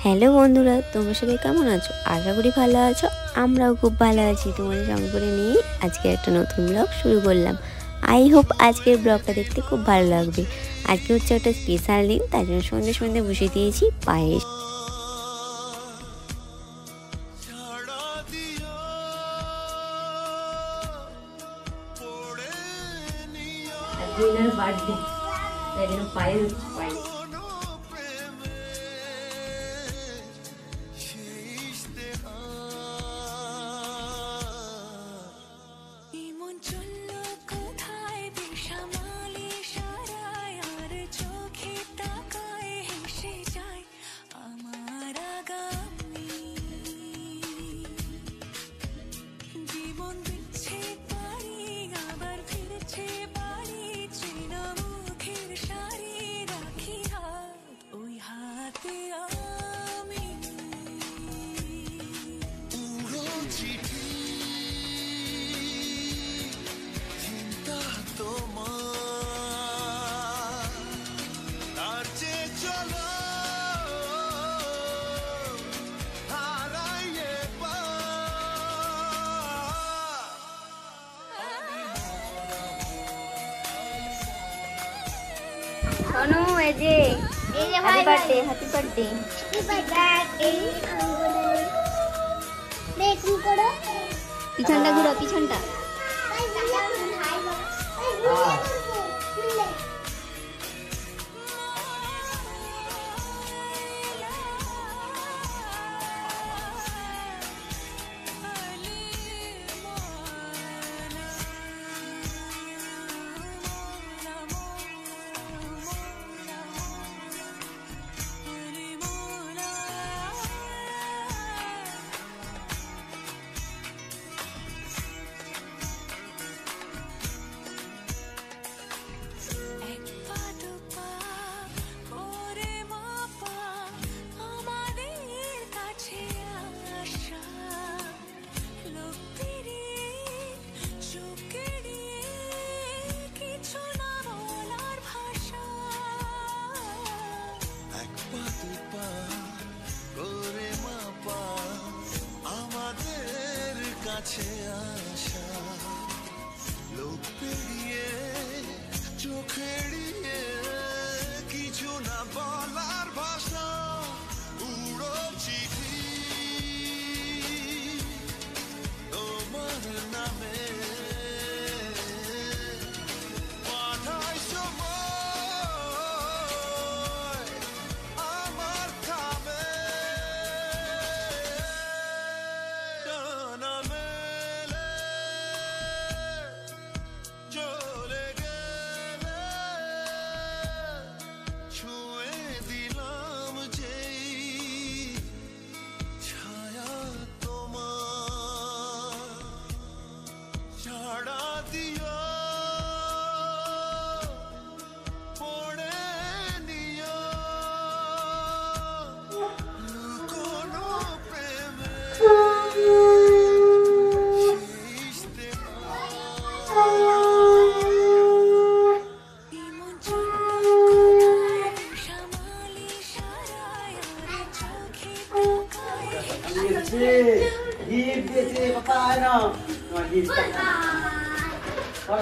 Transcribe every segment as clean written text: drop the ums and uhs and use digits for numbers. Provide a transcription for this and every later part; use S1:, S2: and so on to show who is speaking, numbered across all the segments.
S1: Hello বন্ধুরা, তোমরা সবাই কেমন আছো? আশা করি ভালো আছো। আমরাও খুব ভালো আছি। তোমাদের সঙ্গে করে নিয়ে আজকে একটা নতুন ব্লগ শুরু করলাম। আই হোপ আজকের ব্লগটা দেখতে খুব ভালো লাগবে। আজকে হচ্ছে একটা স্পেশাল দিন, তাই জন্য সন্ধ্যে সন্ধ্যে বসে দিয়েছি পায়েস। বার্থডে, তাই জন্য পায়েস পায়েস। সোনু, এই যে হ্যাপি বার্থডে, হ্যাপি বার্থডে। পিছনটা ঘুরো, পিছনটা।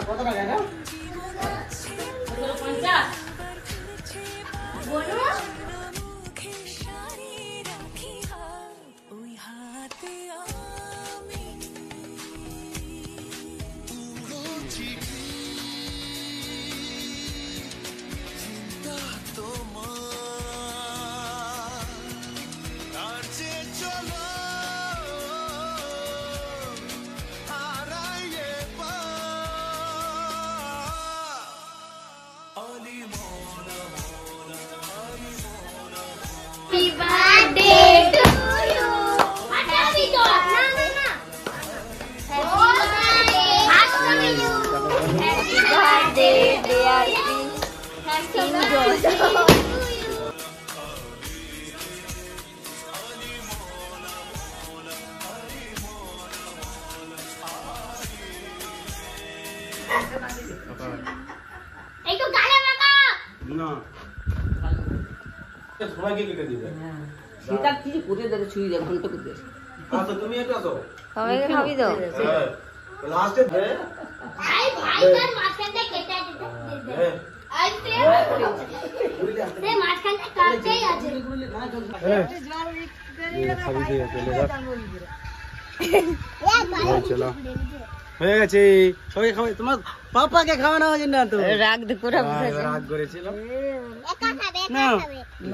S2: কত টাকা না?
S3: সবাইকে কেটে দিবে।
S2: সেটা কিছু করে দেবে ছুঁয়ে দেবে ঘন্টা করে দেবে
S3: আচ্ছা তুমি এটা আসো
S1: সবাইকে খাবি তো
S3: হ্যাঁ লাস্টে
S4: ভাই ভাই তার মাঝখানটা কেটে দিতে আইতে সে মাঝখানটা কাটতেই আছে
S3: খাবি দে চলো হয়ে গেছে সবাই খাবে তোমার পাপাকে খাওয়ানো হয়েছে না তো
S1: রাগ পুরো
S3: রাগ করেছিল
S4: একা খাবে
S3: না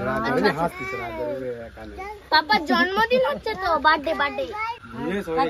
S3: রাগ করে হাসতিছে রাগ করে একা নেই
S4: পাপার জন্মদিন হচ্ছে তো বার্থডে
S3: সবাই